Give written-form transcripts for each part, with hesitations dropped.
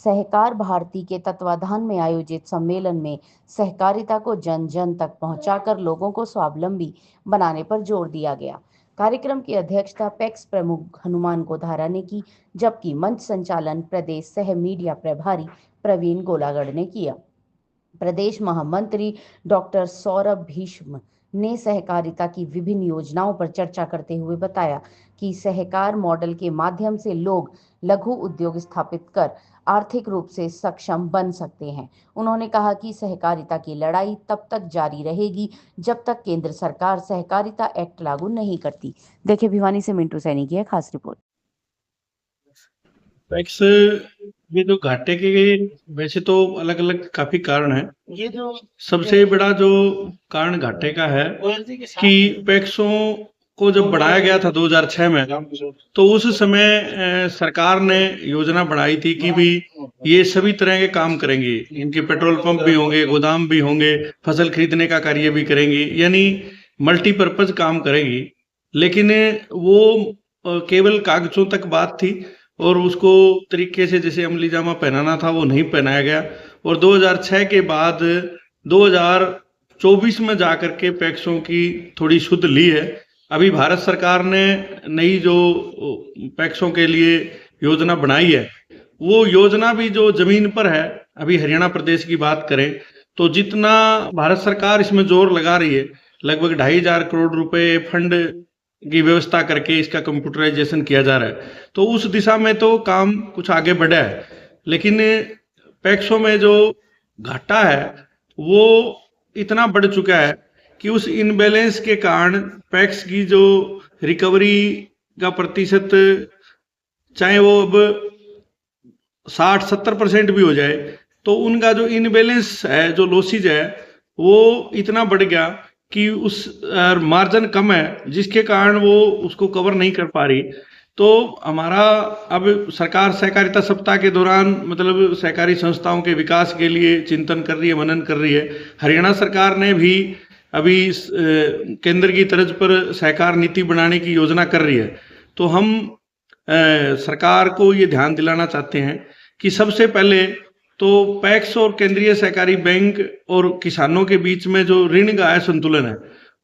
सहकार भारती के तत्वाधान में आयोजित सम्मेलन में सहकारिता को जन जन तक पहुंचाकर लोगों को स्वावलंबी बनाने पर जोर दिया गया। कार्यक्रम की अध्यक्षता पैक्स प्रमुख हनुमान गोधारा ने की, जबकि मंच संचालन प्रदेश सह मीडिया प्रभारी प्रवीण गोलागढ़ ने किया। प्रदेश महामंत्री डॉक्टर सौरभ भीष्म ने सहकारिता की विभिन्न योजनाओं पर चर्चा करते हुए बताया कि सहकार मॉडल के माध्यम से लोग लघु उद्योग स्थापित कर आर्थिक रूप से सक्षम बन सकते हैं। उन्होंने कहा कि सहकारिता की लड़ाई तब तक जारी रहेगी जब तक केंद्र सरकार सहकारिता एक्ट लागू नहीं करती। देखिए, भिवानी से मिंटू सैनी की है खास रिपोर्ट। टैक्स ये जो घाटे के वैसे तो अलग अलग काफी कारण है। ये जो सबसे बड़ा जो कारण घाटे का है कि पैक्सों को जब बढ़ाया गया था 2006 में, तो उस समय सरकार ने योजना बनाई थी कि भी ये सभी तरह के काम करेंगे, इनके पेट्रोल पंप भी होंगे, गोदाम भी होंगे, फसल खरीदने का कार्य भी करेंगी, यानी मल्टीपर्पज काम करेंगी। लेकिन वो केवल कागजों तक बात थी और उसको तरीके से जैसे अमली जामा पहनाना था वो नहीं पहनाया गया। और 2006 के बाद 2024 में जाकर के पैक्सों की थोड़ी शुद्ध ली है। अभी भारत सरकार ने नई जो पैक्सों के लिए योजना बनाई है, वो योजना भी जो जमीन पर है, अभी हरियाणा प्रदेश की बात करें तो जितना भारत सरकार इसमें जोर लगा रही है, लगभग 2,500 करोड़ रुपए फंड की व्यवस्था करके इसका कंप्यूटराइजेशन किया जा रहा है, तो उस दिशा में तो काम कुछ आगे बढ़ा है। लेकिन पैक्सों में जो घाटा है वो इतना बढ़ चुका है कि उस इनबैलेंस के कारण पैक्स की जो रिकवरी का प्रतिशत, चाहे वो अब 60-70% भी हो जाए, तो उनका जो इनबैलेंस है, जो लॉसेज है, वो इतना बढ़ गया कि उस मार्जिन कम है, जिसके कारण वो उसको कवर नहीं कर पा रही। तो हमारा अब सरकार सहकारिता सप्ताह के दौरान मतलब सहकारी संस्थाओं के विकास के लिए चिंतन कर रही है, मनन कर रही है। हरियाणा सरकार ने भी अभी केंद्र की तर्ज पर सहकार नीति बनाने की योजना कर रही है। तो हम सरकार को ये ध्यान दिलाना चाहते हैं कि सबसे पहले तो पैक्स और केंद्रीय सहकारी बैंक और किसानों के बीच में जो ऋण का संतुलन है,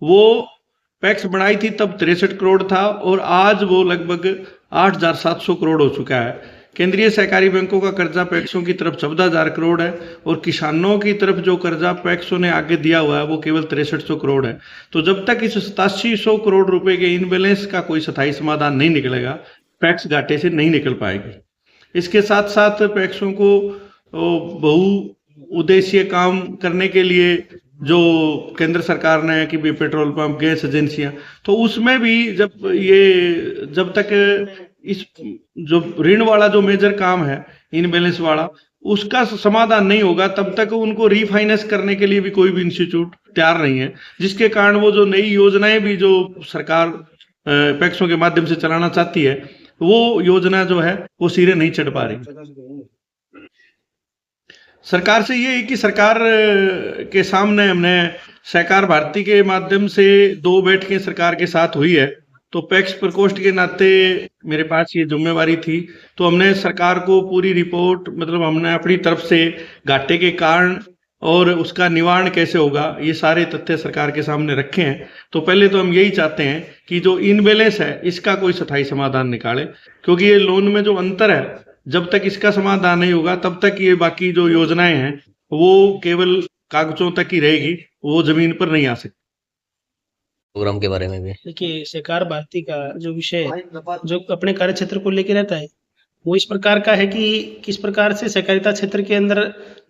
वो पैक्स बनाई थी तब 63 करोड़ था और आज वो लगभग 8,700 करोड़ हो चुका है। केंद्रीय सहकारी बैंकों का कर्जा पैक्सों की तरफ 14,000 करोड़ है और किसानों की तरफ जो कर्जा पैक्सों ने आगे दिया हुआ है वो केवल 6300 करोड़ है। तो जब तक इस 8700 करोड़ रुपए के इनबैलेंस का कोई स्थायी समाधान नहीं निकलेगा, पैक्स घाटे से नहीं निकल पाएगी। इसके साथ साथ पैक्सों को बहु उद्देश्य काम करने के लिए जो केंद्र सरकार ने कि भी पेट्रोल पंप, गैस एजेंसियां, तो उसमें भी जब तक इस जो ऋण वाला जो मेजर काम है, इनबैलेंस वाला, उसका समाधान नहीं होगा, तब तक उनको रीफाइनेंस करने के लिए भी कोई भी इंस्टीट्यूट तैयार नहीं है, जिसके कारण वो जो नई योजनाएं भी जो सरकार पैक्सों के माध्यम से चलाना चाहती है, वो योजना जो है वो सिरे नहीं चढ़ पा रही। सरकार से ये है कि सरकार के सामने हमने सहकार भारती के माध्यम से 2 बैठकें सरकार के साथ हुई है, तो पैक्स प्रकोष्ठ के नाते मेरे पास ये जिम्मेवारी थी। तो हमने सरकार को पूरी रिपोर्ट, मतलब हमने अपनी तरफ से घाटे के कारण और उसका निवारण कैसे होगा, ये सारे तथ्य सरकार के सामने रखे हैं। तो पहले तो हम यही चाहते हैं कि जो इनबैलेंस है इसका कोई स्थायी समाधान निकाले, क्योंकि ये लोन में जो अंतर है, जब तक इसका समाधान नहीं होगा तब तक ये बाकी जो योजनाएं हैं वो केवल कागजों तक ही रहेगी, वो जमीन पर नहीं आ सकती। प्रोग्राम के बारे में भी देखिए, सहकार भारती का जो विषय है, जो अपने कार्य क्षेत्र को लेकर रहता है, वो इस प्रकार का है कि किस प्रकार से सहकारिता क्षेत्र के अंदर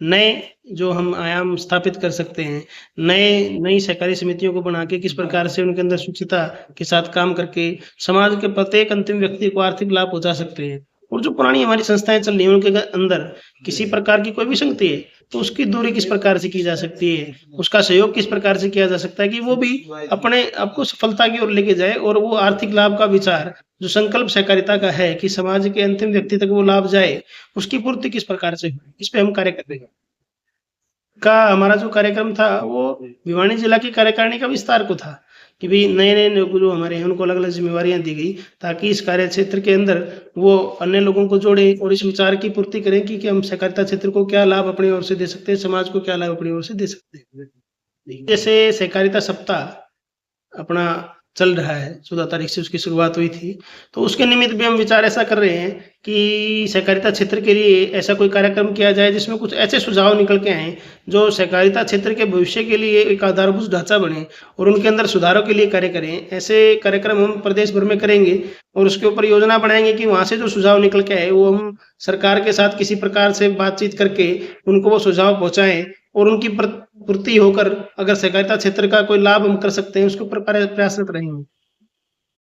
नए जो हम आयाम स्थापित कर सकते हैं, नई सहकारी समितियों को बना के किस प्रकार से उनके अंदर शुचिता के साथ काम करके समाज के प्रत्येक अंतिम व्यक्ति को आर्थिक लाभ पहुंचा सकते हैं। और जो पुरानी हमारी संस्थाएं चल रही हैं उनके अंदर किसी प्रकार की कोई विसंगति है तो उसकी दूरी किस प्रकार से की जा सकती है, उसका सहयोग किस प्रकार से किया जा सकता है कि वो भी अपने आपको सफलता की ओर लेके जाए और वो आर्थिक लाभ का विचार जो संकल्प सहकारिता का है कि समाज के अंतिम व्यक्ति तक वो लाभ जाए, उसकी पूर्ति किस प्रकार से हो, इस पे हम कार्य करते हैं। का हमारा जो कार्यक्रम था वो भिवानी जिला की कार्यकारिणी का विस्तार को था कि भाई नए नए लोग जो हमारे हैं उनको अलग अलग जिम्मेवारियां दी गई, ताकि इस कार्य क्षेत्र के अंदर वो अन्य लोगों को जोड़े और इस विचार की पूर्ति करें कि हम सहकारिता क्षेत्र को क्या लाभ अपनी ओर से दे सकते हैं, समाज को क्या लाभ अपनी ओर से दे सकते हैं। जैसे सहकारिता सप्ताह अपना चल रहा है, 14 तारीख से उसकी शुरुआत हुई थी, तो उसके निमित्त भी हम विचार ऐसा कर रहे हैं कि सहकारिता क्षेत्र के लिए ऐसा कोई कार्यक्रम किया जाए जिसमें कुछ ऐसे सुझाव निकल के आए जो सहकारिता क्षेत्र के भविष्य के लिए एक आधारभूत ढांचा बने और उनके अंदर सुधारों के लिए कार्य करें। ऐसे कार्यक्रम हम प्रदेश भर में करेंगे और उसके ऊपर योजना बनाएंगे कि वहाँ से जो सुझाव निकल के आए वो हम सरकार के साथ किसी प्रकार से बातचीत करके उनको वो सुझाव पहुँचाएं और उनकी पूर्ति होकर अगर सहकारिता क्षेत्र का कोई लाभ हम कर सकते हैं उसके ऊपर प्रयासरत रहेंगे।